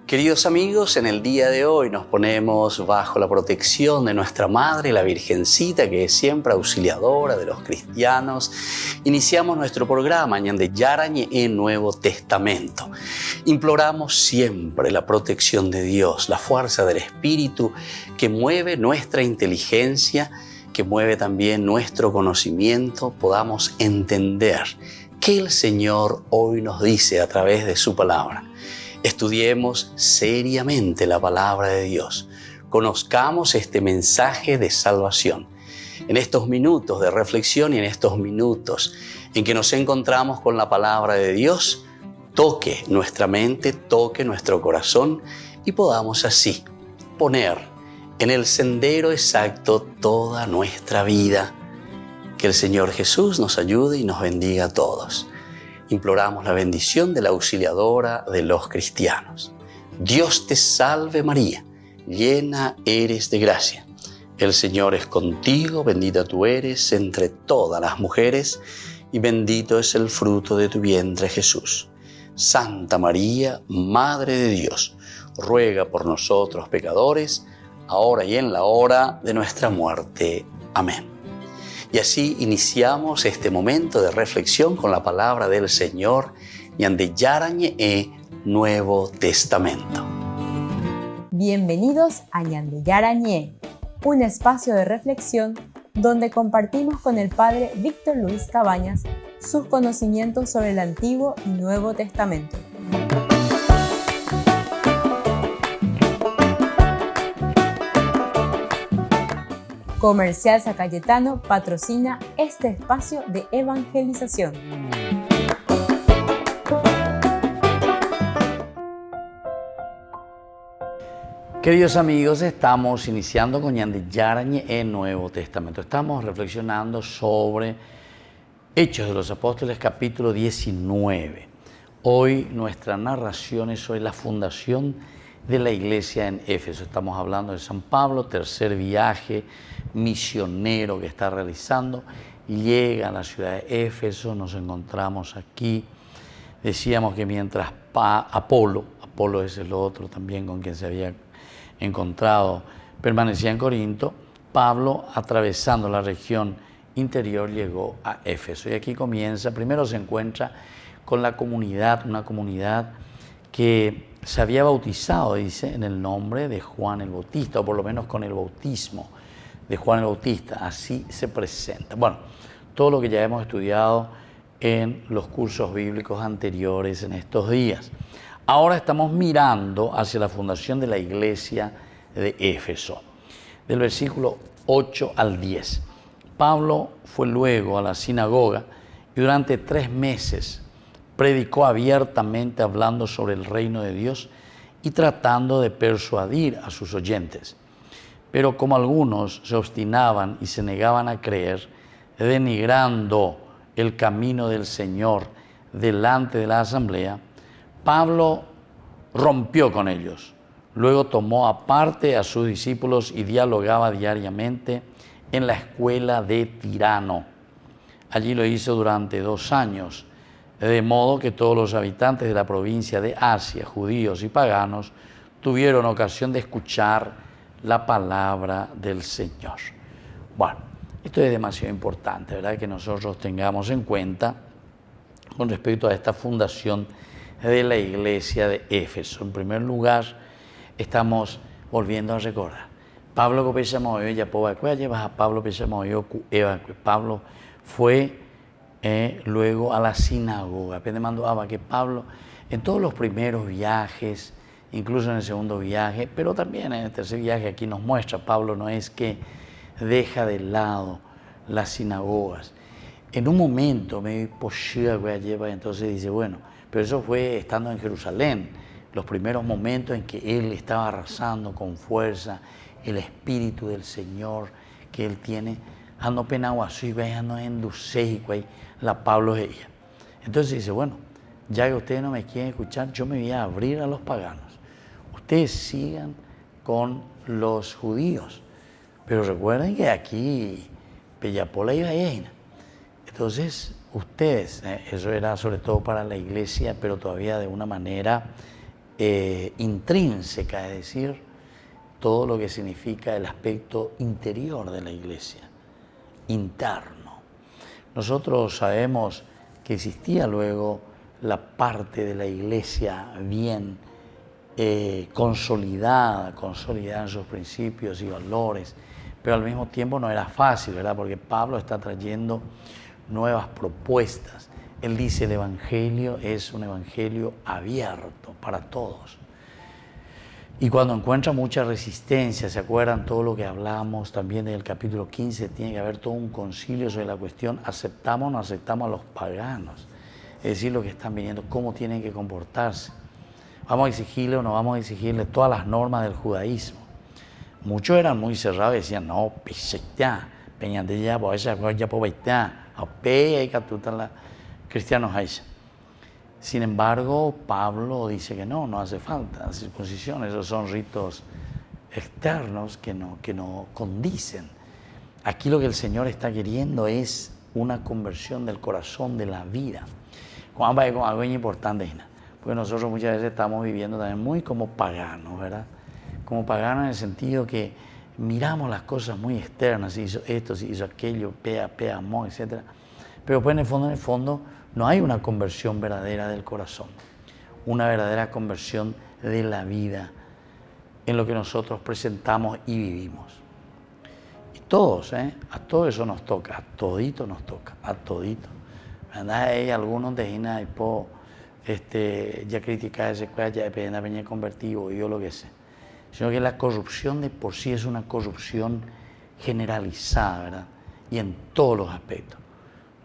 Queridos amigos, en el día de hoy nos ponemos bajo la protección de nuestra Madre, la Virgencita, que es siempre auxiliadora de los cristianos. Iniciamos nuestro programa Ñande Yarañe en Nuevo Testamento. Imploramos siempre la protección de Dios, la fuerza del Espíritu que mueve nuestra inteligencia, que mueve también nuestro conocimiento, podamos entender qué el Señor hoy nos dice a través de su palabra. Estudiemos seriamente la palabra de Dios. Conozcamos este mensaje de salvación. En estos minutos de reflexión y en estos minutos en que nos encontramos con la palabra de Dios, toque nuestra mente, toque nuestro corazón y podamos así poner en el sendero exacto toda nuestra vida. Que el Señor Jesús nos ayude y nos bendiga a todos. Imploramos la bendición de la auxiliadora de los cristianos. Dios te salve María, llena eres de gracia. El Señor es contigo, bendita tú eres entre todas las mujeres y bendito es el fruto de tu vientre Jesús. Santa María, Madre de Dios, ruega por nosotros pecadores, ahora y en la hora de nuestra muerte. Amén. Y así iniciamos este momento de reflexión con la palabra del Señor, Ñande Yarañe Nuevo Testamento. Bienvenidos a Ñande Yarañe, un espacio de reflexión donde compartimos con el Padre Víctor Luis Cabañas sus conocimientos sobre el Antiguo y Nuevo Testamento. Comercial San Cayetano patrocina este espacio de evangelización. Queridos amigos, estamos iniciando con Ñande Yarañe en Nuevo Testamento. Estamos reflexionando sobre Hechos de los Apóstoles, capítulo 19. Hoy nuestra narración es sobre la fundación de la iglesia en Éfeso. Estamos hablando de San Pablo, tercer viaje misionero que está realizando. Llega a la ciudad de Éfeso, nos encontramos aquí. Decíamos que mientras Apolo es el otro también con quien se había encontrado, permanecía en Corinto, Pablo, atravesando la región interior, llegó a Éfeso. Y aquí comienza, primero se encuentra con la comunidad, una comunidad que se había bautizado, dice, en el nombre de Juan el Bautista, o por lo menos con el bautismo de Juan el Bautista. Así se presenta. Bueno, todo lo que ya hemos estudiado en los cursos bíblicos anteriores en estos días. Ahora estamos mirando hacia la fundación de la iglesia de Éfeso. Del versículo 8 al 10. Pablo fue luego a la sinagoga y durante 3 meses predicó abiertamente hablando sobre el reino de Dios y tratando de persuadir a sus oyentes. Pero como algunos se obstinaban y se negaban a creer, denigrando el camino del Señor delante de la asamblea, Pablo rompió con ellos. Luego tomó aparte a sus discípulos y dialogaba diariamente en la escuela de Tirano. Allí lo hizo durante 2 años. De modo que todos los habitantes de la provincia de Asia, judíos y paganos, tuvieron ocasión de escuchar la palabra del Señor. Bueno, esto es demasiado importante, ¿verdad? Que nosotros tengamos en cuenta con respecto a esta fundación de la iglesia de Éfeso. En primer lugar, estamos volviendo a recordar. Pablo fue luego a la sinagoga. Que Pablo, en todos los primeros viajes, incluso en el segundo viaje, pero también en el tercer viaje, aquí nos muestra, Pablo no es que deja de lado las sinagogas. En un momento, entonces dice, bueno, pero eso fue estando en Jerusalén, los primeros momentos en que él estaba arrasando con fuerza el Espíritu del Señor que él tiene. La Pablo es ella. Entonces dice, bueno, ya que ustedes no me quieren escuchar, yo me voy a abrir a los paganos. Ustedes sigan con los judíos. Pero recuerden que aquí, Pellapola y Valleina. Entonces, ustedes, eso era sobre todo para la iglesia, pero todavía de una manera intrínseca, es decir, todo lo que significa el aspecto interior de la iglesia, interno. Nosotros sabemos que existía luego la parte de la iglesia bien consolidada en sus principios y valores, pero al mismo tiempo no era fácil, ¿verdad? Porque Pablo está trayendo nuevas propuestas. Él dice, el evangelio es un evangelio abierto para todos. Y cuando encuentra mucha resistencia, ¿se acuerdan todo lo que hablamos también del capítulo 15? Tiene que haber todo un concilio sobre la cuestión, ¿aceptamos o no aceptamos a los paganos? Es decir, lo que están viniendo, cómo tienen que comportarse. ¿Vamos a exigirle o no vamos a exigirle todas las normas del judaísmo? Muchos eran muy cerrados y decían, no, cristianos hay. Sin embargo, Pablo dice que no hace falta circuncisión, esos son ritos externos que no condicen. Aquí lo que el Señor está queriendo es una conversión del corazón, de la vida. Con algo importante, porque nosotros muchas veces estamos viviendo también muy como paganos, ¿verdad? Como paganos en el sentido que miramos las cosas muy externas, si hizo esto, si hizo aquello, amor, etc. Pero pues en el fondo, no hay una conversión verdadera del corazón, una verdadera conversión de la vida en lo que nosotros presentamos y vivimos. Y todos, a todo eso nos toca, a todito nos toca, a todito. Hay algunos de ya criticar ese cual ya depende de convertido, yo lo que sé. Sino que la corrupción de por sí es una corrupción generalizada, ¿verdad? Y en todos los aspectos.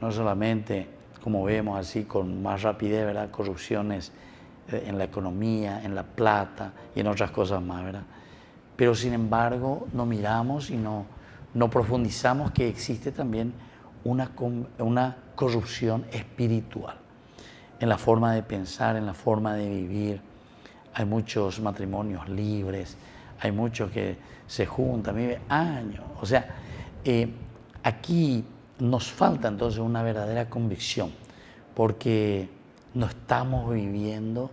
No solamente, como vemos así, con más rapidez, ¿verdad? Corrupciones en la economía, en la plata y en otras cosas más, ¿verdad? Pero sin embargo, no miramos y no profundizamos que existe también una corrupción espiritual en la forma de pensar, en la forma de vivir. Hay muchos matrimonios libres, hay muchos que se juntan, viven años. O sea, aquí nos falta entonces una verdadera convicción, porque no estamos viviendo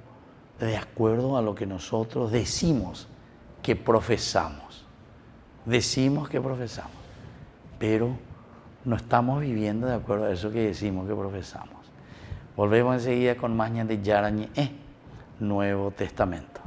de acuerdo a lo que nosotros decimos que profesamos. Decimos que profesamos, pero no estamos viviendo de acuerdo a eso que decimos que profesamos. Volvemos enseguida con más de Yarañe, Nuevo Testamento.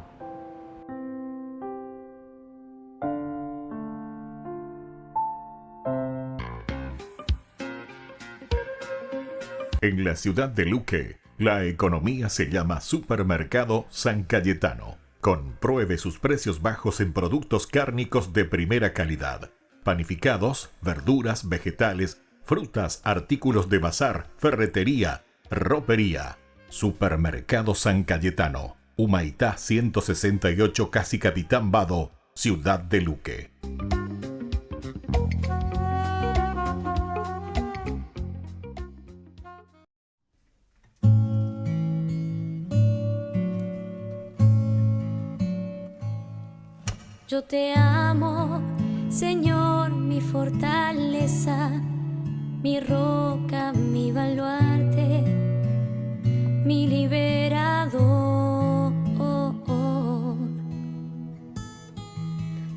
En la ciudad de Luque, la economía se llama Supermercado San Cayetano. Compruebe sus precios bajos en productos cárnicos de primera calidad. Panificados, verduras, vegetales, frutas, artículos de bazar, ferretería, ropería. Supermercado San Cayetano, Humaitá 168, Casi Capitán Vado, Ciudad de Luque. Yo te amo, Señor, mi fortaleza, mi roca, mi baluarte, mi liberador.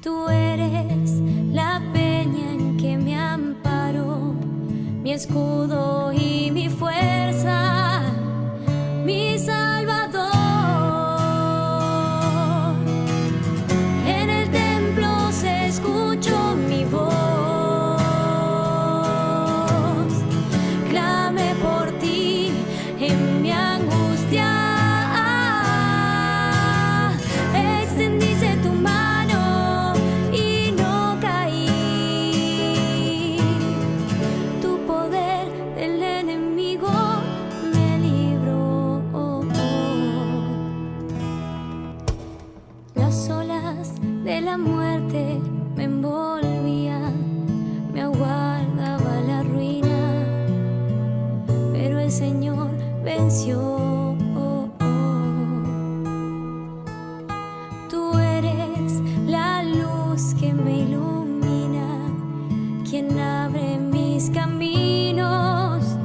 Tú eres la peña en que me amparo, mi escudo y mi fuerza, mi Salvador. En el templo se escuchó mi voz, clame por ti en mi angustia. Extendiste tu mano y no caí. Tu poder del enemigo me libró. Las olas de la muerte me envolvían, me aguardaba la ruina, pero el Señor venció. Tú eres la luz que me ilumina, quien abre mis caminos.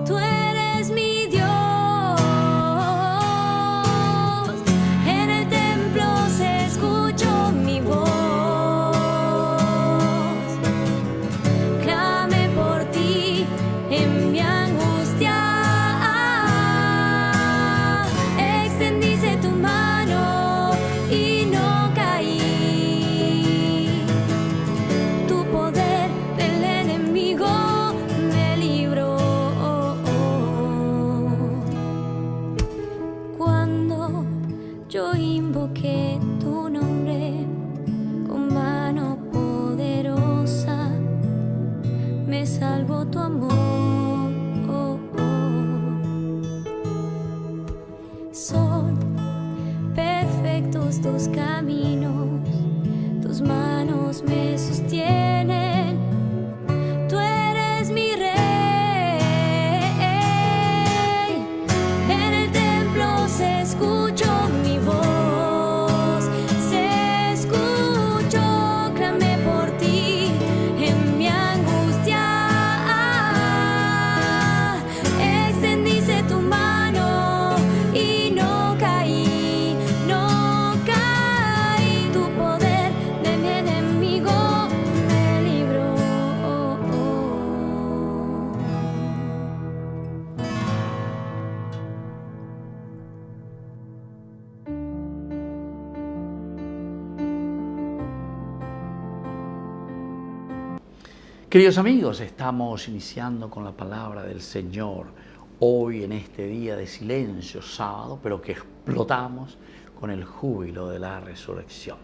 Tú eres mi Dios. invoqué tu nombre con mano poderosa, me salvó tu amor. Son perfectos tus caminos, tus manos me sostienen, tú eres mi rey. En el templo se escuchó mi voz, se escuchó, clamé por ti en mi angustia. Extendiste tu mano y no caí, no caí. Tu poder de mi enemigo me libró. Queridos amigos, estamos iniciando con la palabra del Señor hoy en este día de silencio, sábado, pero que explotamos con el júbilo de la resurrección.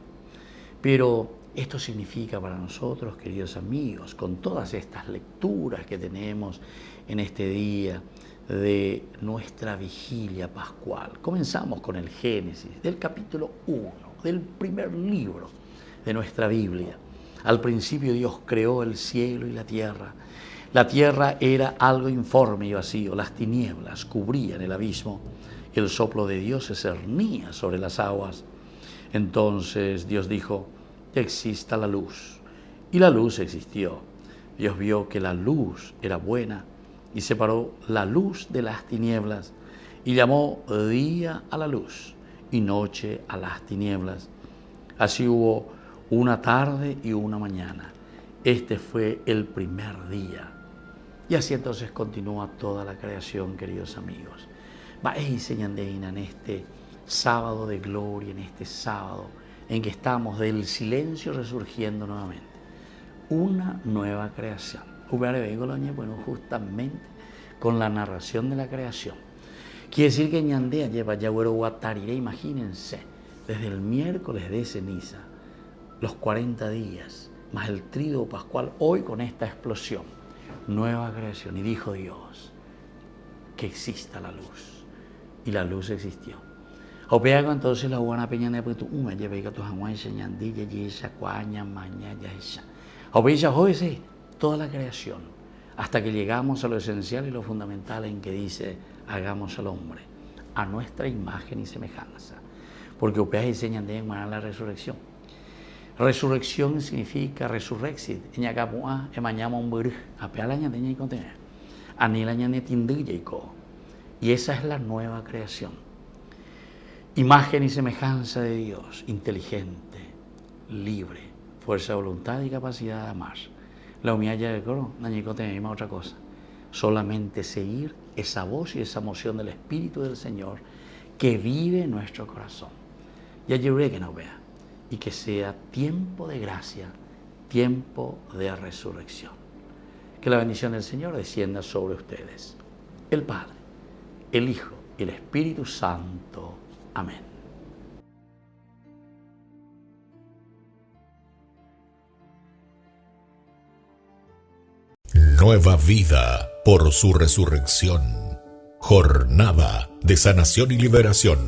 Pero esto significa para nosotros, queridos amigos, con todas estas lecturas que tenemos en este día de nuestra vigilia pascual. Comenzamos con el Génesis, del capítulo 1, del primer libro de nuestra Biblia. Al principio Dios creó el cielo y la tierra. La tierra era algo informe y vacío, las tinieblas cubrían el abismo, el soplo de Dios se cernía sobre las aguas. Entonces Dios dijo: que exista la luz. Y la luz existió. Dios vio que la luz era buena y separó la luz de las tinieblas y llamó día a la luz y noche a las tinieblas. Así hubo una tarde y una mañana. Este fue el primer día. Y así entonces continúa toda la creación, queridos amigos. En este sábado de gloria, en este sábado en que estamos del silencio resurgiendo nuevamente. Una nueva creación. Bueno, justamente con la narración de la creación. Quiere decir que Ñandea lleva Yagüero Guatarire, imagínense, desde el miércoles de ceniza, los 40 días, más el tríodo pascual, hoy con esta explosión, nueva creación. Y dijo Dios, que exista la luz. Y la luz existió. Opea entonces la buena peña de tu lleva que tu hanguay señandilla y esa cuaña maña ya esa. Opea hoy toda la creación, hasta que llegamos a lo esencial y lo fundamental en que dice, hagamos al hombre a nuestra imagen y semejanza. Porque opea y señandilla en la resurrección. Resurrección significa resurrexit. Ñacapua, emañama un burj, apealaña de ña y anilaña de tinduyaico. Y esa es la nueva creación. Imagen y semejanza de Dios, inteligente, libre, fuerza de voluntad y capacidad de amar. La humildad del coro, no tenemos otra cosa. Solamente seguir esa voz y esa emoción del Espíritu del Señor que vive en nuestro corazón. Ya llevaré que nos vea. Y que sea tiempo de gracia, tiempo de resurrección. Que la bendición del Señor descienda sobre ustedes. El Padre, el Hijo y el Espíritu Santo. Amén. Nueva vida por su resurrección. Jornada de sanación y liberación.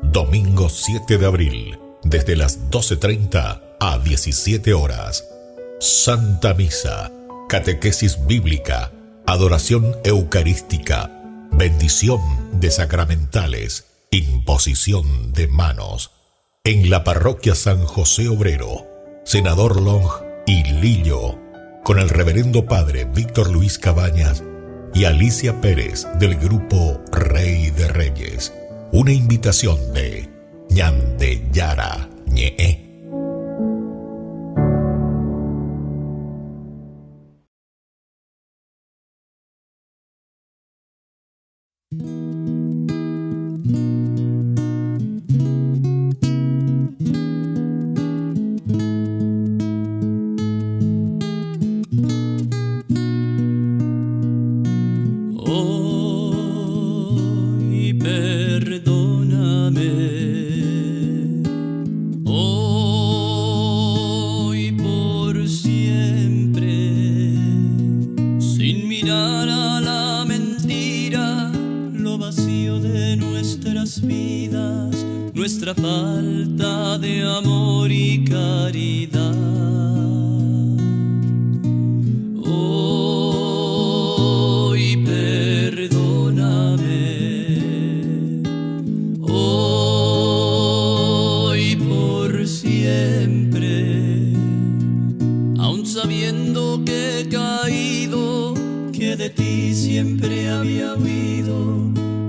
Domingo 7 de abril. Desde las 12:30 a 17 horas. Santa Misa, catequesis bíblica, adoración eucarística, bendición de sacramentales, imposición de manos. En la parroquia San José Obrero, Senador Long y Lillo, con el reverendo padre Víctor Luis Cabañas y Alicia Pérez del grupo Rey de Reyes. Una invitación de Ñande Yara Ñe. Hoy perdóname de amor y caridad. Hoy perdóname, hoy por siempre, aun sabiendo que he caído, que de ti siempre había huido.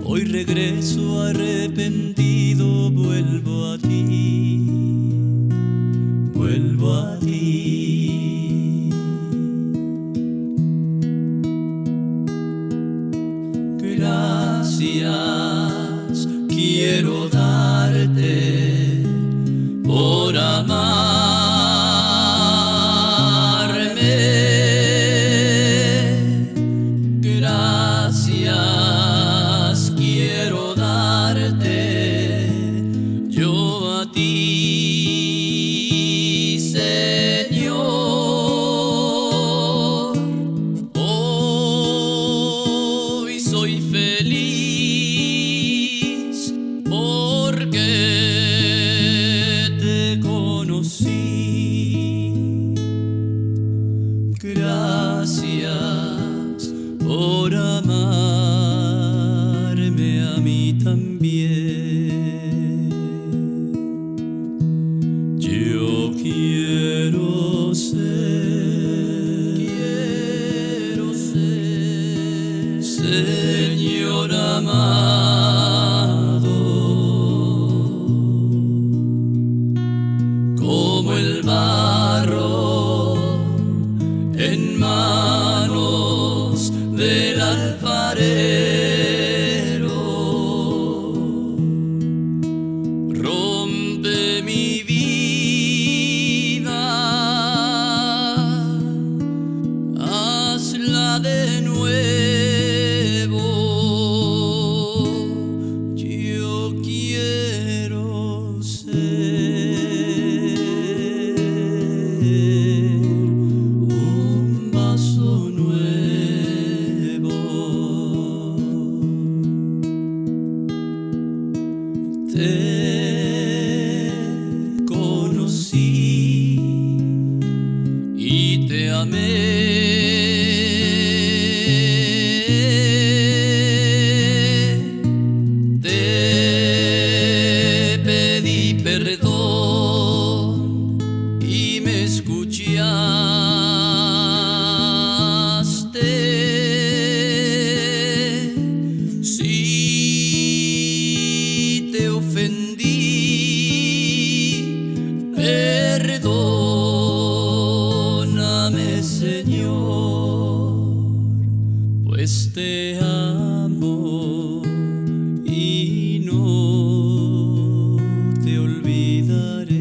Hoy regreso arrepentido, vuelvo a ti, vuelvo a ti. Gracias quiero darte por amarme. Gracias quiero darte yo a ti, Señor. Hoy soy feliz porque te conocí. Gracias por amarme a mí también. Yo quiero ser, Señor amado, como el barro en manos del alfarero. Rompe mi vida, hazla de nuevo. Yo quiero ser un vaso nuevo. Te conocí y te amé. Te pedí perdón y me escuchaste. Si te ofendí, perdóname, Señor, pues te amo y no te olvidaré.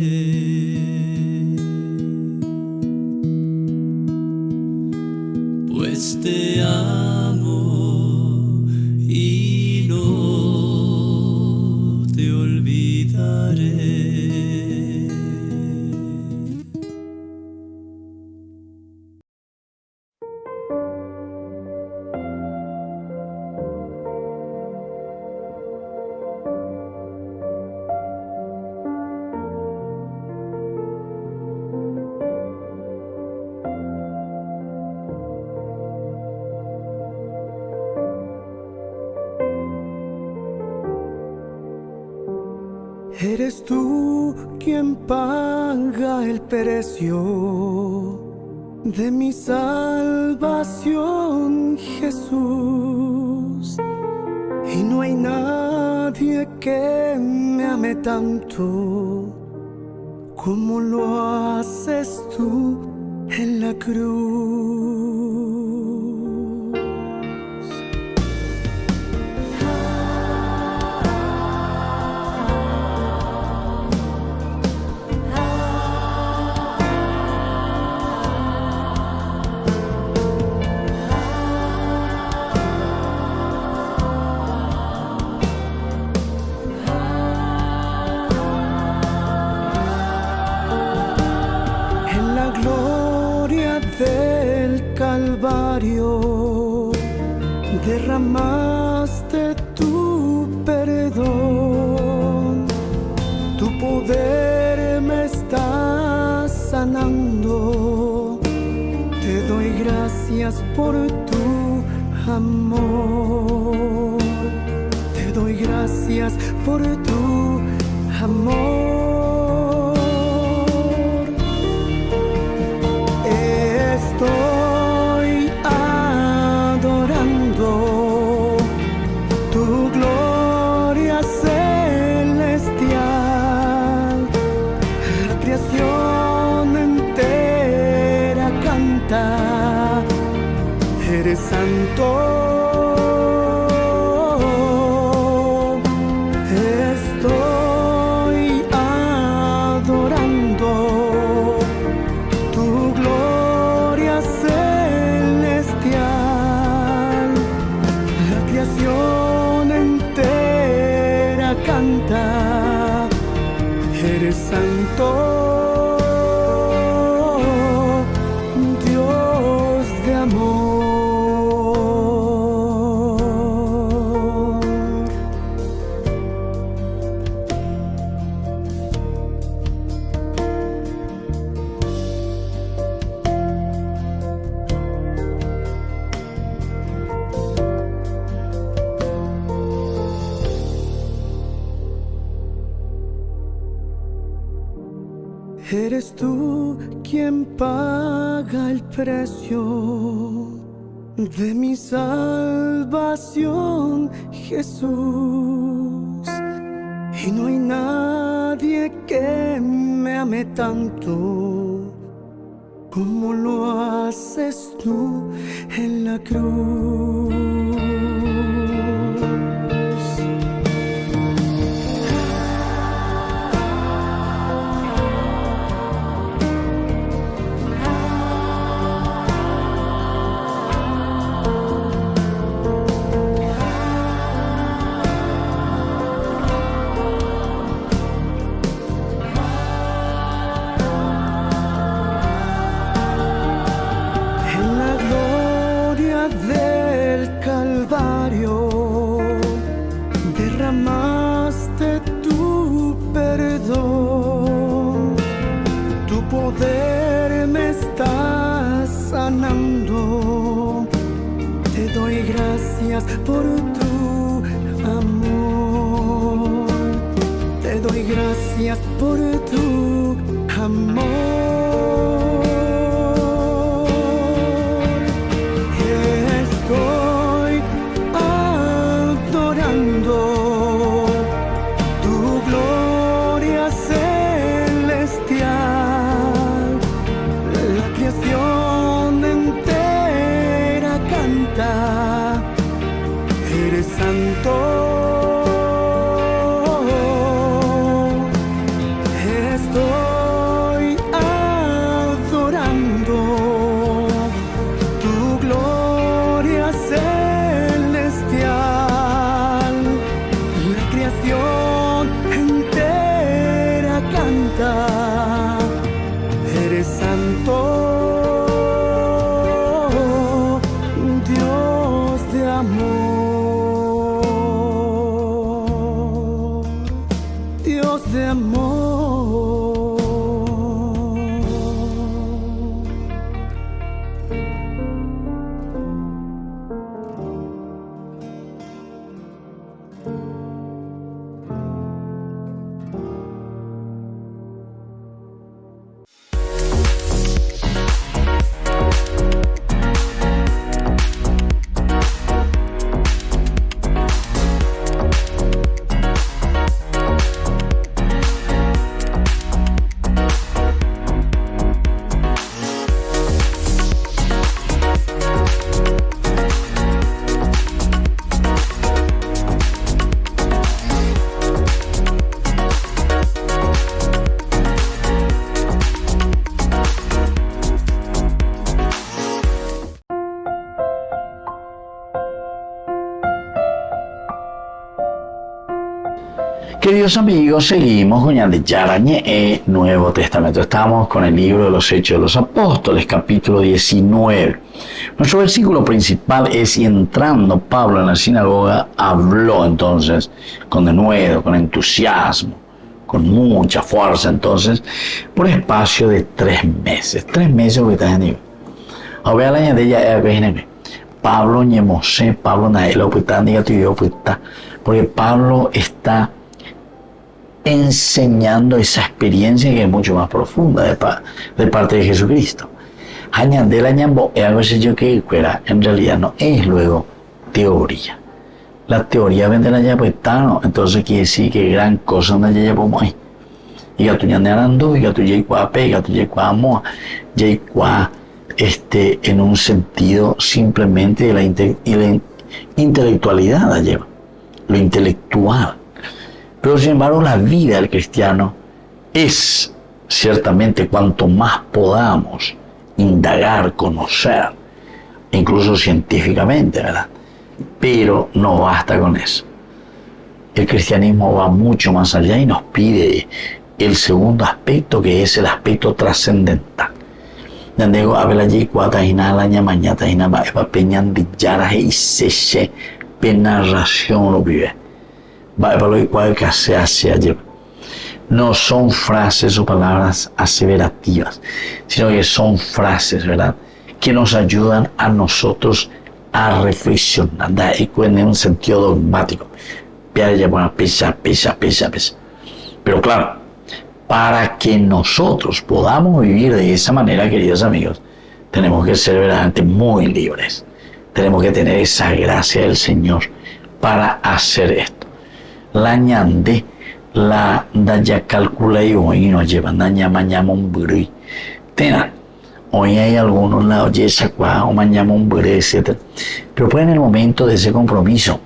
Pues te amo y no te olvidaré. Eres tú quien paga el precio de mi salvación, Jesús. Y no hay nadie que me ame tanto como lo haces tú en la cruz. Del Calvario derramaste tu perdón, tu poder sanando. Te doy gracias por tu amor. Te doy gracias por tu amor. Estoy adorando tu gloria celestial. La creación entera canta, eres santo. Estoy adorando tu gloria celestial. La creación entera canta, eres santo, Dios de amor. Eres tú quien paga el precio de mi salvación, Jesús. Y no hay nadie que me ame tanto como lo haces tú en la cruz. Del Calvario derramaste tu perdón, tu poder me está sanando. Te doy gracias por tu amor, te doy gracias por tu amor. Estoy adorando tu gloria celestial. La creación entera canta, eres santo. Estoy adorando tu gloria celestial. La creación entera canta, eres santo, Dios de amor, Dios de amor. Queridos amigos, seguimos con Ñande Yarañe, Nuevo Testamento. Estamos con el libro de los Hechos de los Apóstoles, capítulo 19. Nuestro versículo principal es: y entrando Pablo en la sinagoga, habló entonces con denuedo, con entusiasmo, con mucha fuerza, entonces, por espacio de 3 meses. 3 meses que estás en el. Ahora la gente ya es Pablo ñemose, Pablo naelo puta, diga tu yo puta, porque Pablo está enseñando esa experiencia que es mucho más profunda de parte de Jesucristo. Añade la ñambo, es algo así que en realidad no es luego teoría. La teoría vende la llave, entonces quiere decir que gran cosa no ya podemos ahí. Y que tú ya no andas, y que tú ya cuape, y que tú ya cuamo, ya en un sentido simplemente de la intelectualidad la lleva, lo intelectual. Pero sin embargo la vida del cristiano es ciertamente cuanto más podamos indagar, conocer, incluso científicamente, ¿verdad? Pero no basta con eso. El cristianismo va mucho más allá y nos pide el segundo aspecto, que es el aspecto trascendental. Nandego abelaji cuata inala ñamañata inaba eva peñan de yara y seche penarración lo vive. Va a lo igual que se hace ayer. No son frases o palabras aseverativas, sino que son frases, ¿verdad?, que nos ayudan a nosotros a reflexionar, en un sentido dogmático. Pero claro, para que nosotros podamos vivir de esa manera, queridos amigos, tenemos que ser verdaderamente muy libres. Tenemos que tener esa gracia del Señor para hacer esto. La ñande, la daya calcula y hoy nos llevan daña mañana un burri. Tena, hoy hay algunos lados de esa cuá o mañana un burri, etc. Pero pues en el momento de ese compromiso,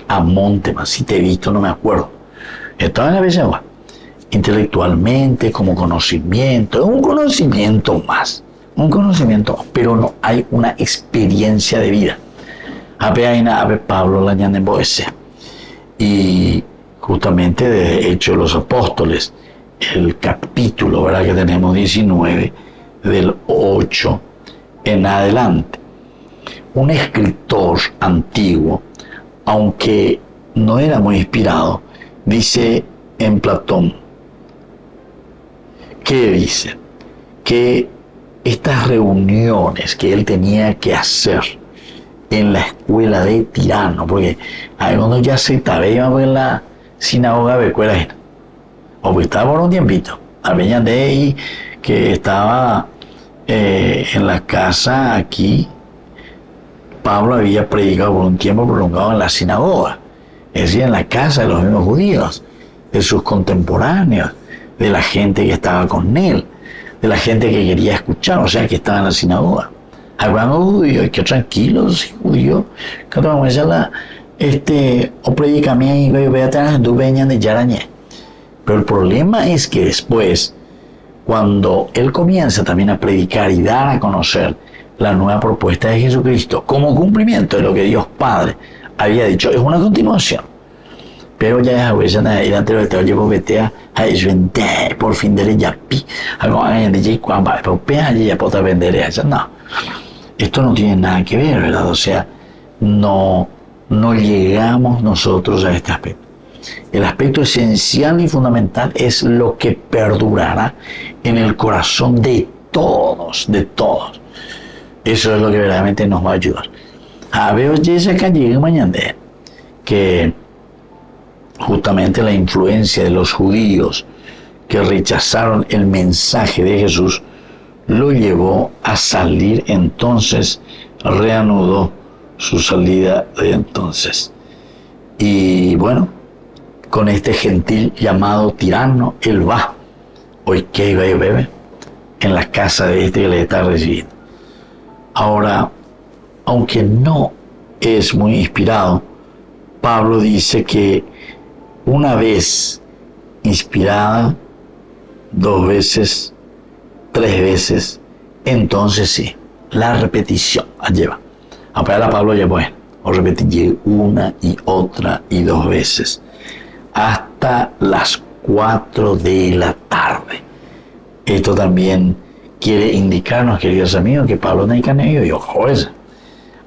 a Montemas, si te he visto, no me acuerdo. Estaba en la vez agua. Intelectualmente, como conocimiento, un conocimiento más, pero no hay una experiencia de vida. A Pablo la ñan en Boese. Y justamente de Hechos de los Apóstoles, el capítulo, ¿verdad?, que tenemos 19, del 8 en adelante. Un escritor antiguo, aunque no era muy inspirado, dice en Platón, ¿qué dice? Que estas reuniones que él tenía que hacer en la escuela de Tirano, porque algunos ya se estaban en la sinagoga de escuela, o que estaba por un tiempito, había de ahí que estaba en la casa aquí. Pablo había predicado por un tiempo prolongado en la sinagoga, es decir, en la casa de los mismos judíos, de sus contemporáneos, de la gente que estaba con él, de la gente que quería escuchar, o sea, que estaba en la sinagoga. Hablando judíos, que tranquilos, judíos, que vamos a la, o predicame y voy a tener dueña de yarañé. Pero el problema es que después, cuando él comienza también a predicar y dar a conocer la nueva propuesta de Jesucristo como cumplimiento de lo que Dios Padre había dicho, es una continuación. Pero ya es huella de ir ante el teatro llevo vetea a vender por fin de ya pi algo hagan de cuando va pero pea ya puede vender allá. No, esto no tiene nada que ver, ¿verdad? O sea, no llegamos nosotros a este aspecto. El aspecto esencial y fundamental es lo que perdurará en el corazón de todos, Eso es lo que verdaderamente nos va a ayudar. A ver, ya acá llega mañana que justamente la influencia de los judíos que rechazaron el mensaje de Jesús lo llevó a salir entonces, reanudó su salida de entonces. Y bueno, con este gentil llamado tirano, él va, hoy que iba y bebe, en la casa de este que le está recibiendo. Ahora, aunque no es muy inspirado, Pablo dice que una vez inspirada, 2 veces, 3 veces, entonces sí, la repetición la lleva. Ahora Pablo ya bueno, o repetir una y otra y 2 veces, hasta las 4 de la tarde. Esto también quiere indicarnos, queridos amigos, que Pablo no hay canello y ojo ese.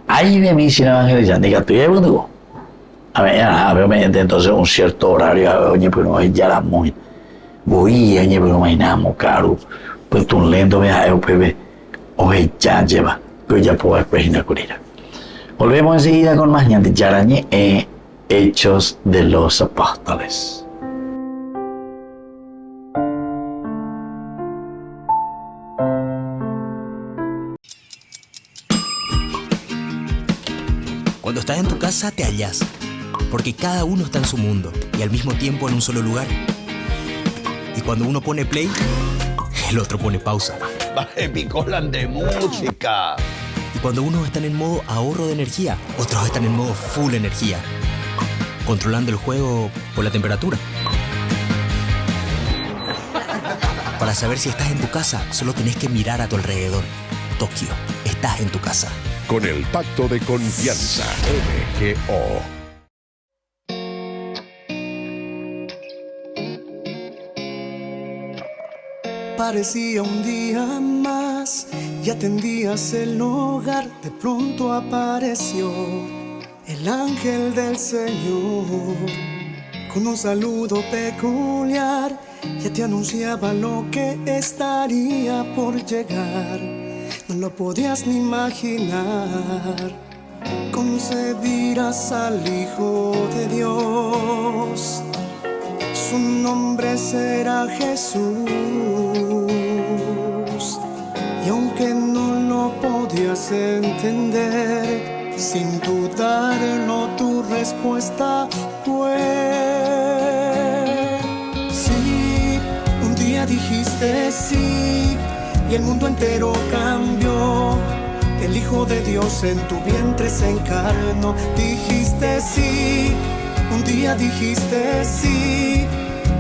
Ay de mí sin evangelizar, diga tú ya bueno. Obviamente entonces un cierto horario, oye, pero no es ya la muy, voy, oye, pero no hay nada muy caro, pues tú lento, vea, el bebé, oye, ya lleva, pero ya puedo después inaugurarla. Volvemos enseguida con más Ñandi Yarañe en Hechos de los Apóstoles. Cuando estás en tu casa te hallas, porque cada uno está en su mundo y al mismo tiempo en un solo lugar. Y cuando uno pone play, el otro pone pausa. Baje picolan de música. Y cuando unos están en modo ahorro de energía, otros están en modo full energía, controlando el juego por la temperatura. Para saber si estás en tu casa, solo tenés que mirar a tu alrededor. Tokio, estás en tu casa. Con el Pacto de Confianza, MGO. Parecía un día más y atendías el hogar. De pronto apareció el ángel del Señor con un saludo peculiar. Ya te anunciaba lo que estaría por llegar. No lo podías ni imaginar. Concebirás al Hijo de Dios. Su nombre será Jesús. Y aunque no lo podías entender, sin dudarlo tu respuesta fue sí. Un día dijiste sí y el mundo entero cambió. El Hijo de Dios en tu vientre se encarnó. Dijiste sí, un día dijiste sí.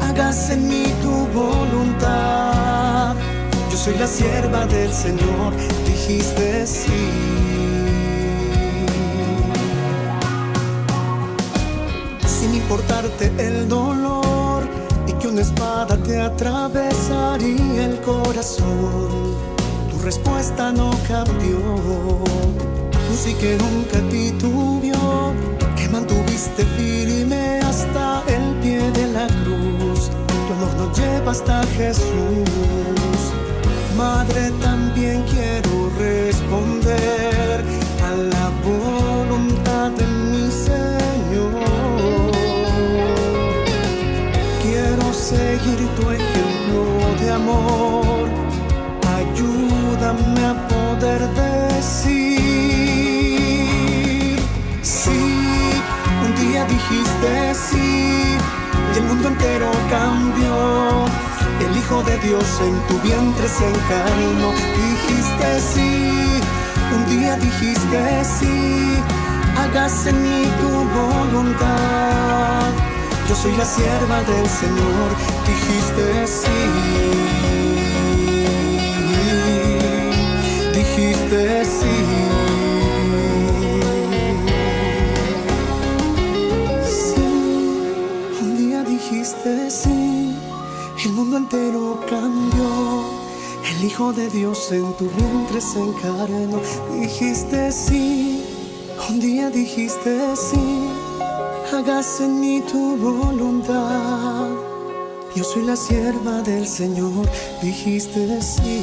Hágase en mí tu voluntad. Yo soy la sierva del Señor. Dijiste sí. Sin importarte el dolor y que una espada te atravesaría el corazón, tu respuesta no cambió. Tú sí que nunca titubeó, que mantuviste firme hasta el pie de la cruz. Tu amor nos lleva hasta Jesús. Madre, también quiero responder a la voluntad de mi Señor. Quiero seguir tu ejemplo de amor. Ayúdame a poder decir sí. Un día dijiste sí y el mundo entero cambió. El Hijo de Dios en tu vientre se encarnó. Dijiste sí, un día dijiste sí. Hágase en mí tu voluntad. Yo soy la sierva del Señor. Dijiste sí. Dijiste sí. Sí, un día dijiste sí. El mundo entero cambió. El Hijo de Dios en tu vientre se encarnó. Dijiste sí, un día dijiste sí. Hágase en mí tu voluntad. Yo soy la sierva del Señor. Dijiste sí.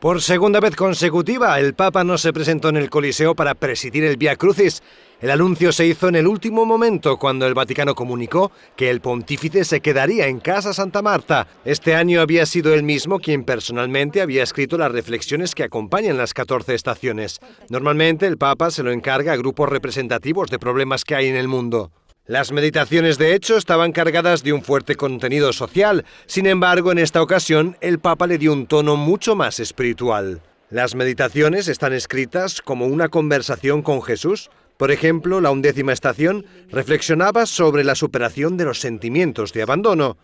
Por segunda vez consecutiva, el Papa no se presentó en el Coliseo para presidir el Vía Crucis. El anuncio se hizo en el último momento, cuando el Vaticano comunicó que el pontífice se quedaría en Casa Santa Marta. Este año había sido él mismo quien personalmente había escrito las reflexiones que acompañan las 14 estaciones. Normalmente el Papa se lo encarga a grupos representativos de problemas que hay en el mundo. Las meditaciones, de hecho, estaban cargadas de un fuerte contenido social. Sin embargo, en esta ocasión, el Papa le dio un tono mucho más espiritual. Las meditaciones están escritas como una conversación con Jesús. Por ejemplo, la 11ª estación reflexionaba sobre la superación de los sentimientos de abandono.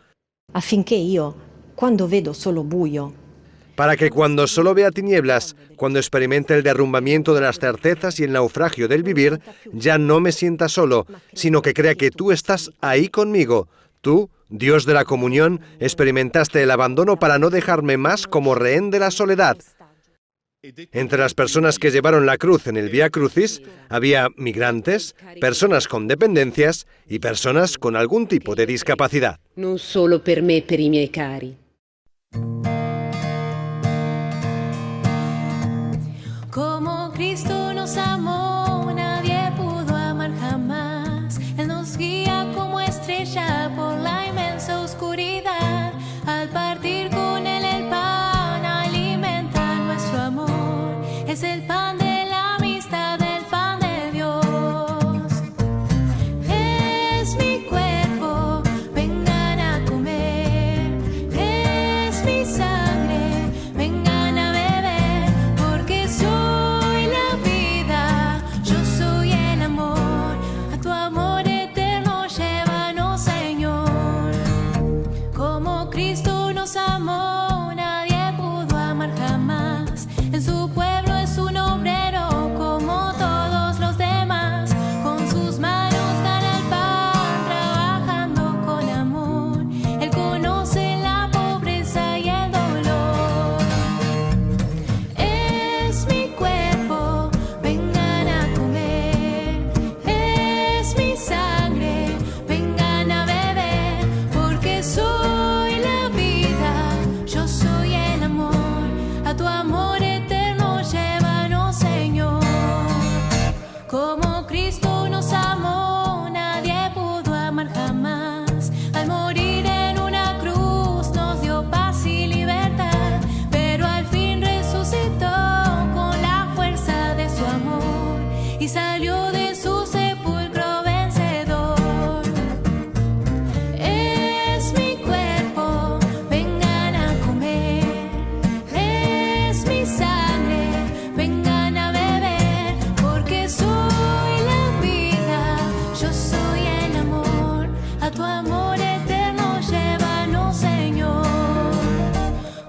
Affinché io, quando vedo solo buio, para que cuando solo vea tinieblas, cuando experimente el derrumbamiento de las certezas y el naufragio del vivir, ya no me sienta solo, sino que crea que tú estás ahí conmigo. Tú, Dios de la comunión, experimentaste el abandono para no dejarme más como rehén de la soledad. Entre las personas que llevaron la cruz en el Vía Crucis había migrantes, personas con dependencias y personas con algún tipo de discapacidad. Non solo per me, per i miei cari. Como Cristo nos amó, nadie pudo amar jamás. Él nos guía como estrella por la inmensa oscuridad. Al partir con Él el pan, alimenta nuestro amor. Es el pan de la amistad, el pan de Dios. Es mi cuerpo, vengan a comer. Es mi sangre, vengan a beber. Porque soy la vida, yo soy el amor. A tu amor eterno llévanos, Señor. Como Cristo nos amó, nadie pudo amar jamás. En su pueblo es un obrero como todos los demás. Con sus manos gana el pan, trabajando con amor. Él conoce la pobreza y el dolor. Es mi cuerpo, vengan a comer. Es mi sangre, vengan a beber. Porque soy la vida, yo soy el amor. A tu amor eterno llévanos, Señor. Como Cristo nos amó, nadie pudo amar jamás. Al morir en una cruz nos dio paz y libertad. Pero al fin resucitó con la fuerza de su amor y salió de su sepulcro vencedor. Es mi cuerpo, vengan a comer. Es mi sangre, vengan a beber. Porque soy la vida, yo soy el amor. A tu amor eterno llévanos, Señor.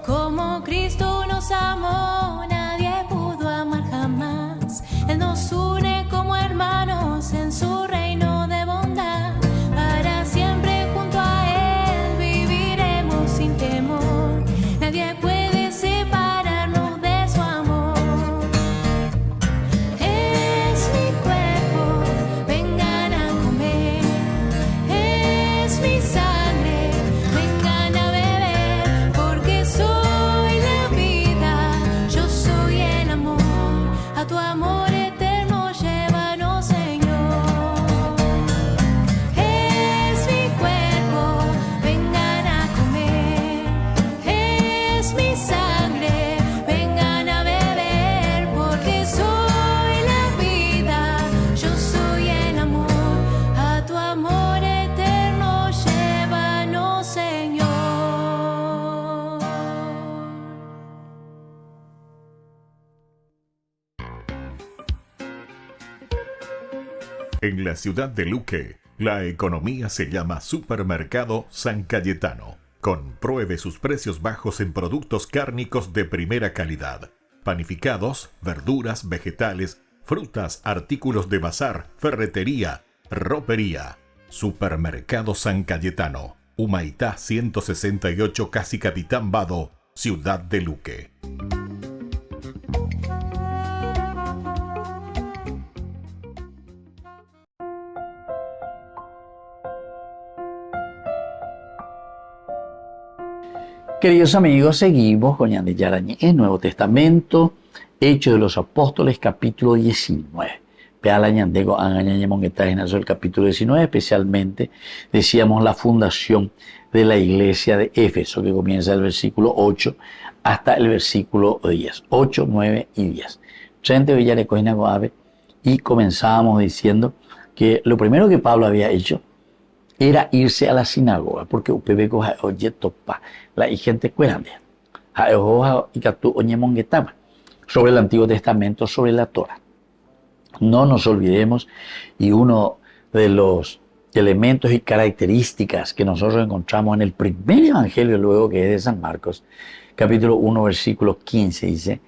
Como Cristo nos amó, nadie pudo amar jamás. Él nos une como hermanos en su reino de bondad. Para siempre junto a Él viviremos sin temor. Nadie puede separarnos de su amor. Es mi cuerpo, vengan a comer. Es mi sangre, vengan a beber. Porque soy la vida, yo soy el amor. A tu amor eterno llévanos, Señor. Es mi cuerpo, vengan a comer. Es mi sangre, vengan a beber. Porque soy la vida, yo soy el amor. A tu amor eterno llévanos, Señor. En la ciudad de Luque, la economía se llama Supermercado San Cayetano. Compruebe sus precios bajos en productos cárnicos de primera calidad. Panificados, verduras, vegetales, frutas, artículos de bazar, ferretería, ropería. Supermercado San Cayetano. Humaitá 168, Casi Capitán Vado, ciudad de Luque. Queridos amigos, seguimos con Yandy Yarañé en Nuevo Testamento, Hechos de los Apóstoles, capítulo 19. Vea la ñandego angañañemon que está en el capítulo 19, especialmente decíamos la fundación de la iglesia de Éfeso, que comienza el versículo 8 hasta el versículo 10. 8, 9 y 10. Y comenzábamos diciendo que lo primero que Pablo había hecho era irse a la sinagoga, porque upebeko oye topa la gente cuerande sobre el Antiguo Testamento, sobre la Torah. No nos olvidemos, y uno de los elementos y características que nosotros encontramos en el primer evangelio, luego que es de San Marcos, capítulo 1, versículo 15, dice: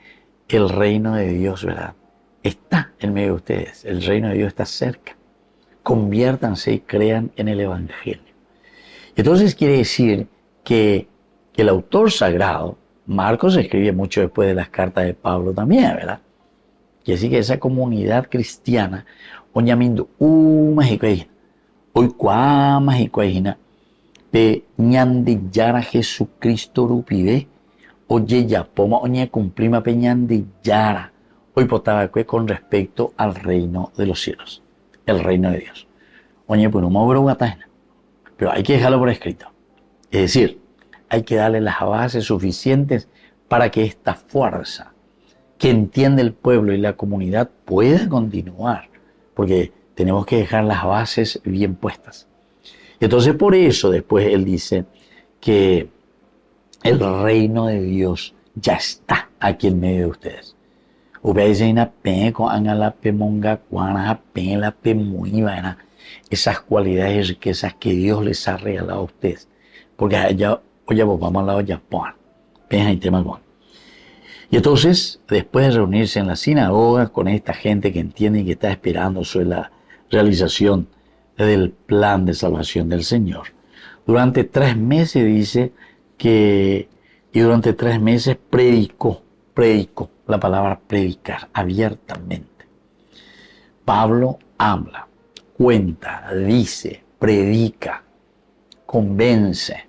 el reino de Dios, ¿verdad?, está en medio de ustedes. El reino de Dios está cerca. Conviértanse y crean en el evangelio. Entonces quiere decir que el autor sagrado Marcos escribe mucho después de las cartas de Pablo también, ¿verdad? Quiere decir que esa comunidad cristiana, oñamindo México, hoy cuá México, pe ñandillara Jesucristo rupibe, oye ya poma oñe cumplima pe ñandillara, hoy potaba con respecto al reino de los cielos, el reino de Dios. Oye, pues no me voy a pero hay que dejarlo por escrito. Es decir, hay que darle las bases suficientes para que esta fuerza que entiende el pueblo y la comunidad pueda continuar, porque tenemos que dejar las bases bien puestas. Y entonces por eso después él dice que el reino de Dios ya está aquí en medio de ustedes. Esas cualidades y riquezas que Dios les ha regalado a ustedes. Porque allá, oye, vamos al lado de Japón. Y entonces, después de reunirse en la sinagoga con esta gente que entiende y que está esperando sobre la realización del plan de salvación del Señor, durante 3 meses dice que, y durante 3 meses predicó, la palabra predicar, abiertamente. Pablo habla, cuenta, dice, predica, convence,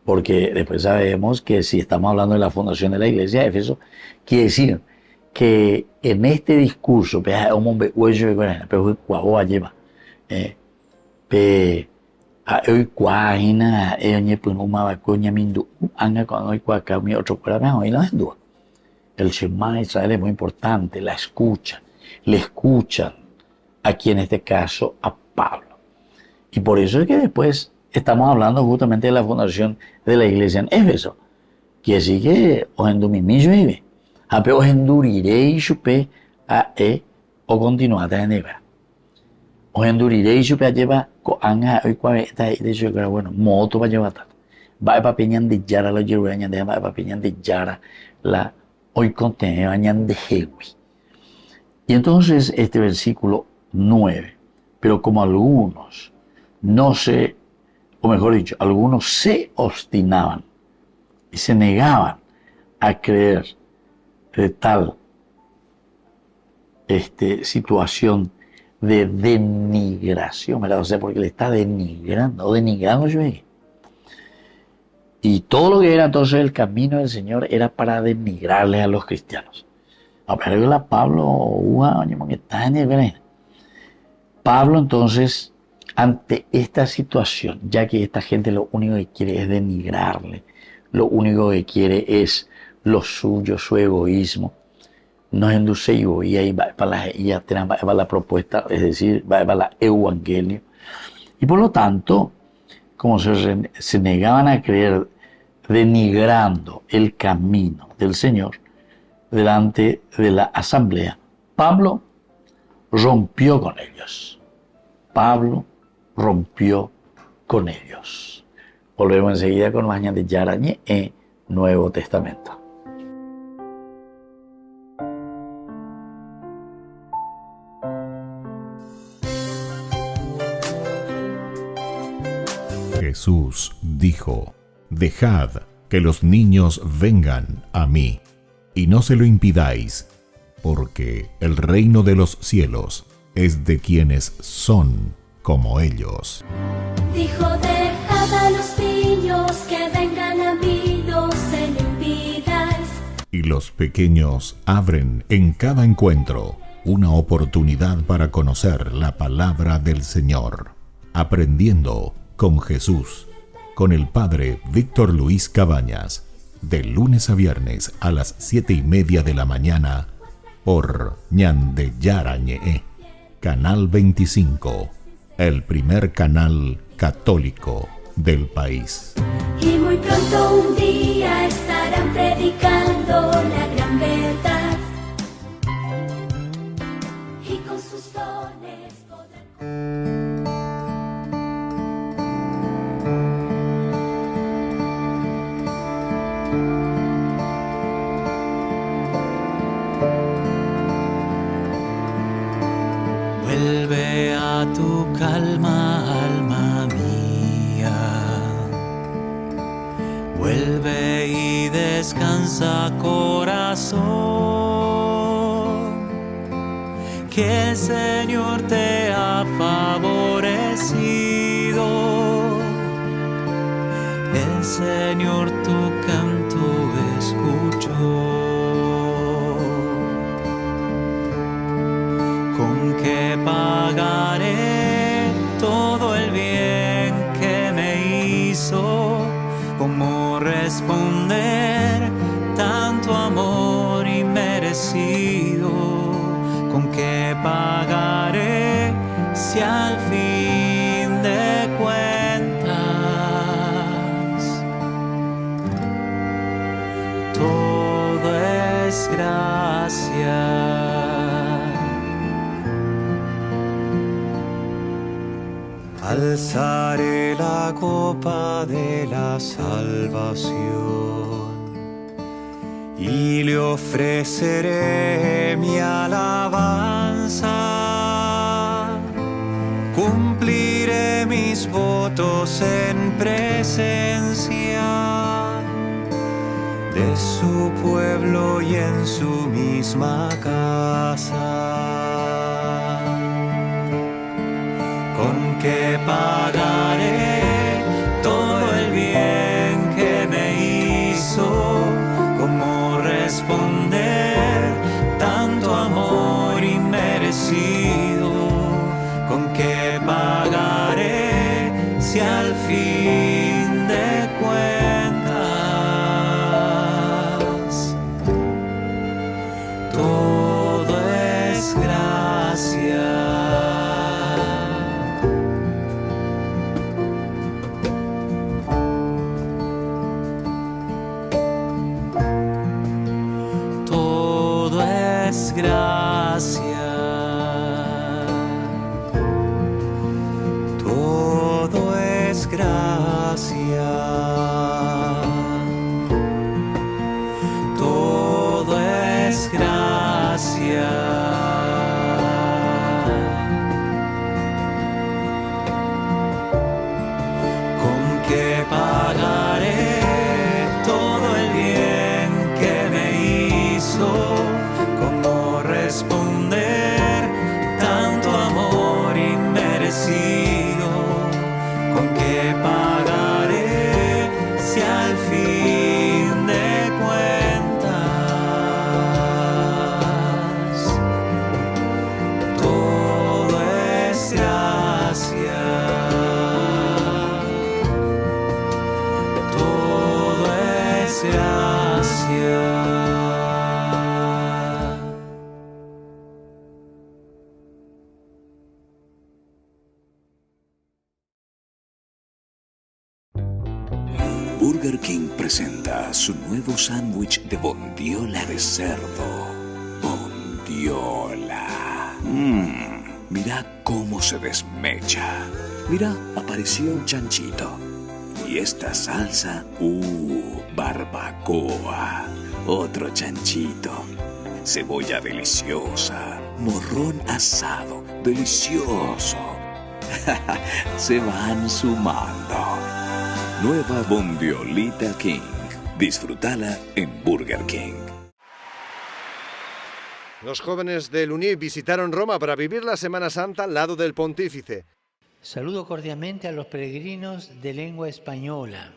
porque después sabemos que si estamos hablando de la fundación de la iglesia de Éfeso, quiere decir que en este discurso, el Shema Israel es muy importante, la escucha, le escuchan aquí en este caso a Pablo. Y por eso es que después estamos hablando justamente de la fundación de la iglesia en Éfeso. Quiere decir que os endumimillo vive. Ape os endurirei chupe a o continuate en Eva. Os endurirei chupe a lleva ko anga hoy cua esta de yo creo bueno, moto va llevar tal. Va pa peñan de yara la yeruña de va pa peñan de yara la hoy contene bañan de hewi. Y entonces este versículo 9, pero como algunos no se, o mejor dicho, algunos se obstinaban y se negaban a creer de tal situación de denigración, ¿verdad? O sea, porque le está denigrando yo. Y todo lo que era entonces el camino del Señor era para denigrarle a los cristianos. Pablo entonces, ante esta situación, ya que esta gente lo único que quiere es denigrarle, lo único que quiere es lo suyo, su egoísmo, nos induce y ahí va para la propuesta, es decir, va para el evangelio. Y por lo tanto, como se negaban a creer, denigrando el camino del Señor delante de la asamblea, Pablo rompió con ellos. Volvemos enseguida con más de Yarañe en Nuevo Testamento. Jesús dijo: Dejad que los niños vengan a mí, y no se lo impidáis, porque el reino de los cielos es de quienes son como ellos. Dijo, dejad a los niños que vengan a mí, no se lo impidáis. Y los pequeños abren en cada encuentro una oportunidad para conocer la palabra del Señor, aprendiendo con Jesús, con el Padre Víctor Luis Cabañas, de lunes a viernes a las 7:30 de la mañana, por Ñande Yarañe, Canal 25, el primer canal católico del país. Y muy pronto un día estarán predicando la gran verdad, y con sus dones podrán... Vuelve a tu calma, alma mía. Vuelve y descansa, corazón, que el Señor te ha favorecido. El Señor tu canto escuchó. ¿Con qué pagaré todo el bien que me hizo? ¿Cómo responder tanto amor inmerecido? ¿Con qué pagaré si al fin de cuentas todo es gracia? Alzaré la copa de la salvación y le ofreceré mi alabanza. Cumpliré mis votos en presencia de su pueblo y en su misma casa. ¿Con qué pagaré todo el bien que me hizo? ¿Cómo responder tanto amor inmerecido? ¿Con qué pagaré si al fin de cuentas todo es gracia? Gracia, todo es gracia, todo es gracia. ¿Con qué pagaré todo el bien que me hizo? Responder tanto amor inmerecido. ¿Con qué pagaré si al fin de cuentas todo es gracia? Todo es gracia. Burger King presenta su nuevo sándwich de bondiola de cerdo. Bondiola. Mira cómo se desmecha. Mira, apareció un chanchito. Y esta salsa, barbacoa. Otro chanchito. Cebolla deliciosa. Morrón asado, delicioso. Se van sumando. Nueva Bondiolita King. Disfrútala en Burger King. Los jóvenes del UNIF visitaron Roma para vivir la Semana Santa al lado del pontífice. Saludo cordialmente a los peregrinos de lengua española.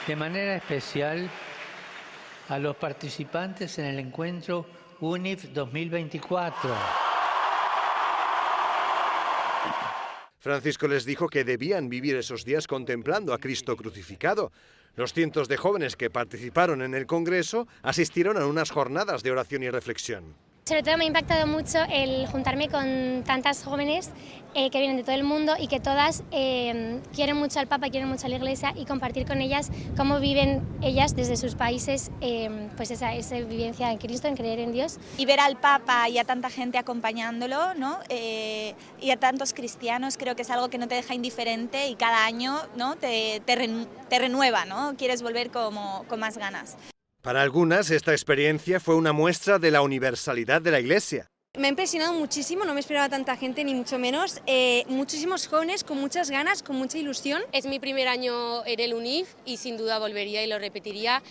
De manera especial a los participantes en el encuentro UNIF 2024. Francisco les dijo que debían vivir esos días contemplando a Cristo crucificado. Los cientos de jóvenes que participaron en el Congreso asistieron a unas jornadas de oración y reflexión. Sobre todo me ha impactado mucho el juntarme con tantas jóvenes que vienen de todo el mundo y que todas quieren mucho al Papa, quieren mucho a la Iglesia, y compartir con ellas cómo viven ellas desde sus países pues esa vivencia en Cristo, en creer en Dios. Y ver al Papa y a tanta gente acompañándolo, ¿no? Y a tantos cristianos, creo que es algo que no te deja indiferente y cada año, ¿no? te renueva, ¿no? Quieres volver con más ganas. Para algunas, esta experiencia fue una muestra de la universalidad de la Iglesia. Me ha impresionado muchísimo, no me esperaba tanta gente ni mucho menos, muchísimos jóvenes con muchas ganas, con mucha ilusión. Es mi primer año en el UNIF y sin duda volvería y lo repetiría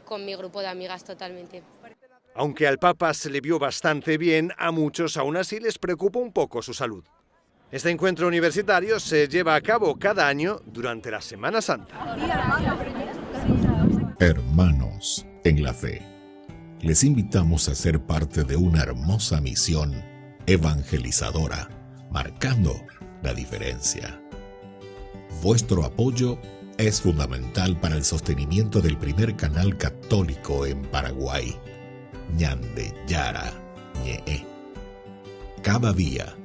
con mi grupo de amigas totalmente. Aunque al Papa se le vio bastante bien, a muchos aún así les preocupa un poco su salud. Este encuentro universitario se lleva a cabo cada año durante la Semana Santa. Hermanos en la fe, les invitamos a ser parte de una hermosa misión evangelizadora, marcando la diferencia. Vuestro apoyo es fundamental para el sostenimiento del primer canal católico en Paraguay, Ñande Yara Ñe. Cada día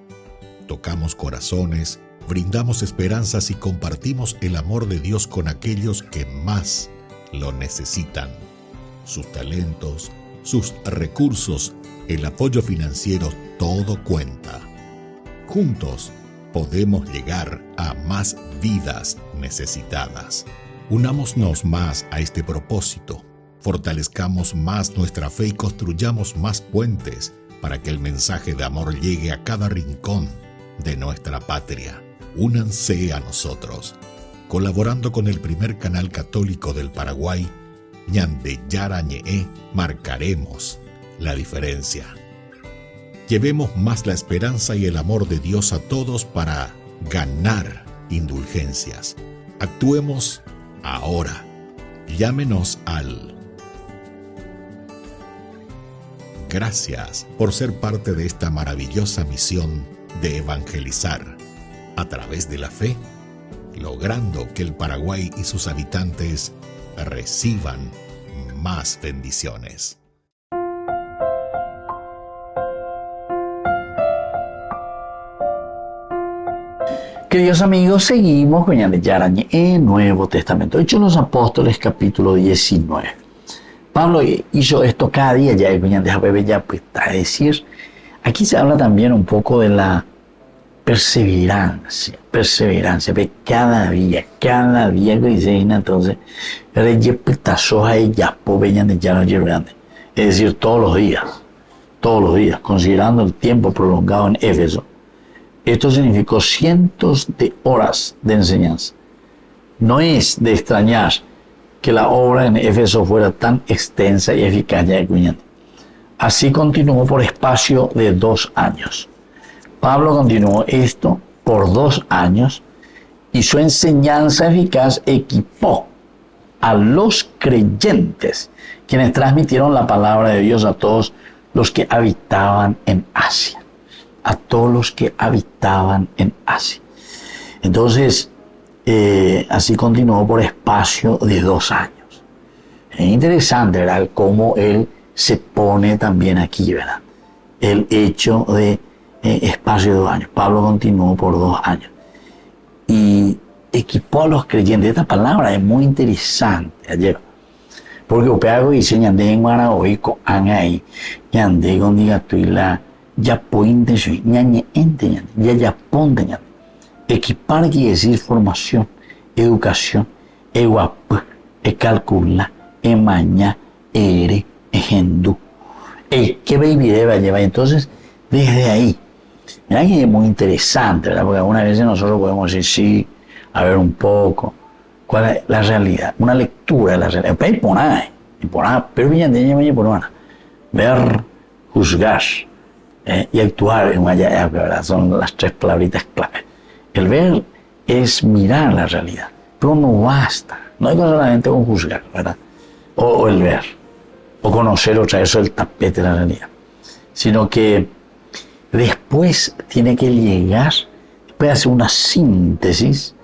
tocamos corazones, brindamos esperanzas y compartimos el amor de Dios con aquellos que más lo necesitan. Sus talentos, sus recursos, el apoyo financiero, todo cuenta. Juntos podemos llegar a más vidas necesitadas. Unámonos más a este propósito, fortalezcamos más nuestra fe y construyamos más puentes para que el mensaje de amor llegue a cada rincón de nuestra patria. Únanse a nosotros, colaborando con el primer canal católico del Paraguay, Ñande Yara Ñe, marcaremos la diferencia. Llevemos más la esperanza y el amor de Dios a todos para ganar indulgencias. Actuemos ahora. Llámenos al... Gracias por ser parte de esta maravillosa misión de evangelizar a través de la fe, logrando que el Paraguay y sus habitantes reciban más bendiciones. Queridos amigos, seguimos con Ñande Yara Ñe en Nuevo Testamento. Hechos de los Apóstoles, capítulo 19. Pablo hizo esto cada día, ya es decir, aquí se habla también un poco de la perseverancia, de cada día que dice, entonces, es decir, todos los días, considerando el tiempo prolongado en Éfeso. Esto significó cientos de horas de enseñanza. No es de extrañar que la obra en Éfeso fuera tan extensa y eficaz. Así continuó por espacio de 2 años. Pablo continuó esto por 2 años y su enseñanza eficaz equipó a los creyentes, quienes transmitieron la palabra de Dios a todos los que habitaban en Asia. A todos los que habitaban en Asia. Entonces, así continuó por espacio de 2 años. Es interesante, ¿verdad?, cómo él se pone también aquí, ¿verdad? El hecho de espacio de 2 años. Pablo continuó por 2 años. Y equipó a los creyentes. Esta palabra es muy interesante ayer. Porque Opeago dice, ñande en Guarahoico, Angai, ñande con digatuila, ya pointe, ñañe ente, ya ponte, ñande. Equipar quiere decir formación, educación, eguap, calcula, maña, ere, ejendú. ¿Qué baby debe llevar? Entonces, desde ahí, mira que es muy interesante, ¿verdad? Porque algunas veces nosotros podemos decir, sí, a ver un poco, cuál es la realidad, una lectura de la realidad. Pero ver, juzgar y actuar en una llave, ¿verdad? Son las 3 palabritas clave. El ver es mirar la realidad, pero no basta, no hay solamente con juzgar, ¿verdad? O el ver, o conocer o traer eso el tapete de la realidad, sino que después tiene que llegar, puede hacer una síntesis.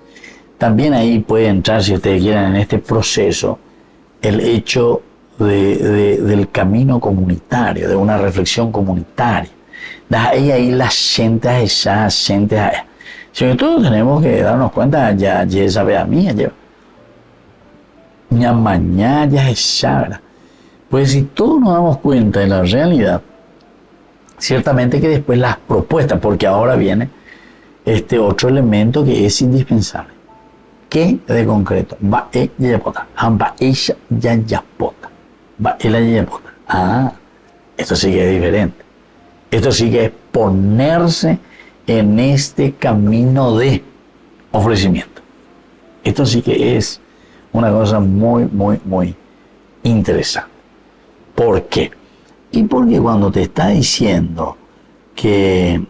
También ahí puede entrar, si ustedes quieren, en este proceso, el hecho del camino comunitario, de una reflexión comunitaria. Ahí la gente a esa, gente a esa. Sobre todo tenemos que darnos cuenta, ya sabe a mí, ya mañana ya es ¿verdad? Pues si todos nos damos cuenta de la realidad, ciertamente que después las propuestas, porque ahora viene este otro elemento que es indispensable. ¿Qué de concreto? Va yayapota. Va ella yayapota. Va ella yayapota. Esto sí que es diferente. Esto sí que es ponerse en este camino de ofrecimiento. Esto sí que es una cosa muy, muy, muy interesante. ¿Por qué? Y porque cuando te está diciendo que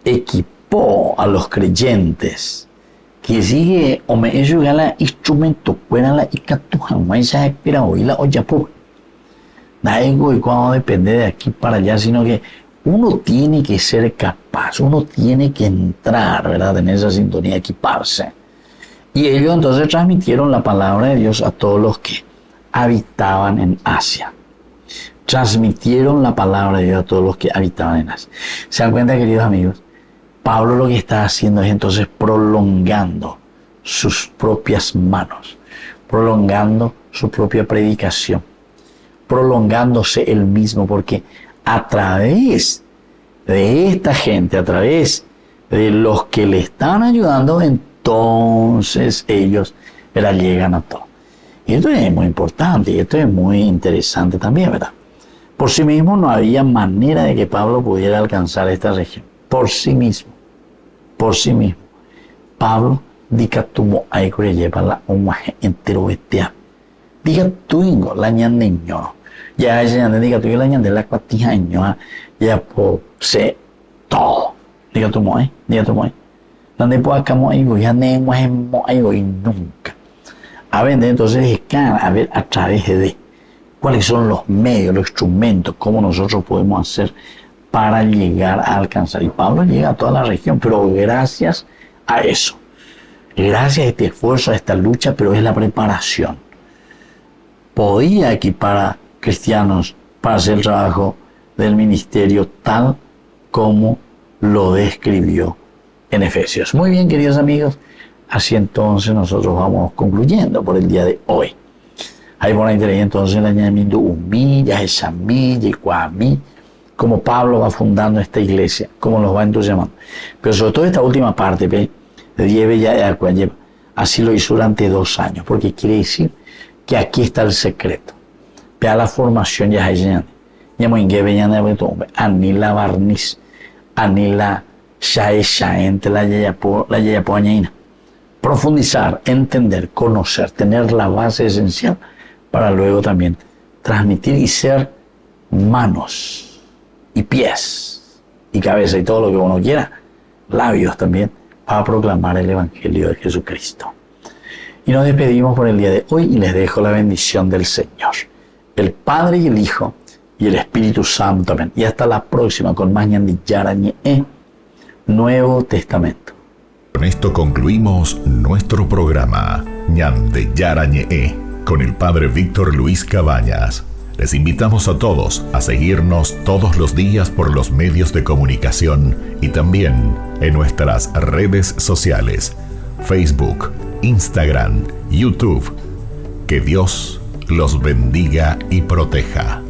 equipó a los creyentes, que sigue o me ellos gala instrumento fuera la icatuja, no hay esa espera hoy la olla pura. Nada y cuando depende de aquí para allá, sino que uno tiene que ser capaz, uno tiene que entrar, ¿verdad?, en esa sintonía, equiparse. Y ellos entonces transmitieron la palabra de Dios a todos los que habitaban en Asia. Transmitieron la palabra de Dios a todos los que habitaban en Asia. ¿Se dan cuenta, queridos amigos? Pablo lo que está haciendo es entonces prolongando sus propias manos, prolongando su propia predicación, prolongándose él mismo, porque a través de esta gente, a través de los que le están ayudando, entonces ellos llegan a todo. Y esto es muy importante y esto es muy interesante también, ¿verdad? Por sí mismo no había manera de que Pablo pudiera alcanzar esta región. Por sí mismo. Pablo dica tumo aikure lleva la umaje entero bestia. Diga tuingo la ñandeño. Ya ese ñande diga tuingo la ñande la cuatija ñoa. Ya posee todo. Diga tumo donde pueda camo aigo ya nemo aigo y nunca. A ver, entonces a ver a través de cuáles son los medios, los instrumentos, cómo nosotros podemos hacer para llegar a alcanzar. Y Pablo llega a toda la región, pero gracias a eso, gracias a este esfuerzo, a esta lucha, pero es la preparación. Podía equipar a cristianos para hacer el trabajo del ministerio tal como lo describió en Efesios. Muy bien, queridos amigos, así entonces nosotros vamos concluyendo por el día de hoy. Ahí por la interés entonces el añadimiento humilla, esamilla y cuamí, como Pablo va fundando esta iglesia, como los va entusiasmando. Pero sobre todo esta última parte, así lo hizo durante 2 años, porque quiere decir que aquí está el secreto. Vea la formación ya hay anila barniz, anila entre la yayapoañaina. Profundizar, entender, conocer, tener la base esencial para luego también transmitir y ser manos y pies y cabeza y todo lo que uno quiera, labios también, para proclamar el Evangelio de Jesucristo. Y nos despedimos por el día de hoy y les dejo la bendición del Señor, el Padre y el Hijo y el Espíritu Santo. Amén. Y hasta la próxima con más ñandillarañe Nuevo Testamento. Con esto concluimos nuestro programa Ñandeyarañe con el Padre Víctor Luis Cabañas. Les invitamos a todos a seguirnos todos los días por los medios de comunicación y también en nuestras redes sociales, Facebook, Instagram, YouTube. Que Dios los bendiga y proteja.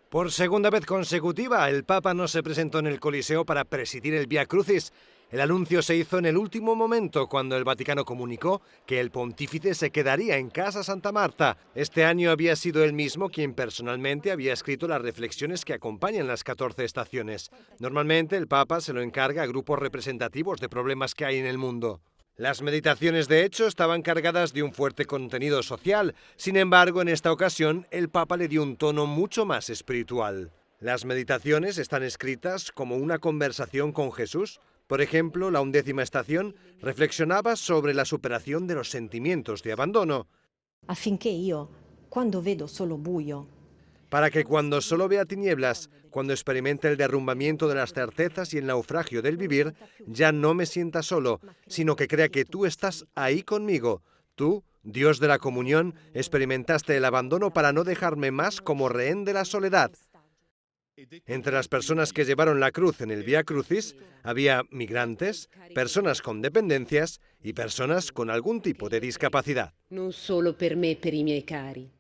Por segunda vez consecutiva, el Papa no se presentó en el Coliseo para presidir el Vía Crucis. El anuncio se hizo en el último momento, cuando el Vaticano comunicó que el pontífice se quedaría en Casa Santa Marta. Este año había sido él mismo quien personalmente había escrito las reflexiones que acompañan las 14 estaciones. Normalmente el Papa se lo encarga a grupos representativos de problemas que hay en el mundo. Las meditaciones, de hecho, estaban cargadas de un fuerte contenido social. Sin embargo, en esta ocasión, el Papa le dio un tono mucho más espiritual. Las meditaciones están escritas como una conversación con Jesús. Por ejemplo, la 11ª estación reflexionaba sobre la superación de los sentimientos de abandono. Affinché io, quando vedo solo buio, para que cuando solo vea tinieblas, cuando experimente el derrumbamiento de las certezas y el naufragio del vivir, ya no me sienta solo, sino que crea que tú estás ahí conmigo. Tú, Dios de la comunión, experimentaste el abandono para no dejarme más como rehén de la soledad. Entre las personas que llevaron la cruz en el Vía Crucis, había migrantes, personas con dependencias y personas con algún tipo de discapacidad. Non solo per me, per i miei cari.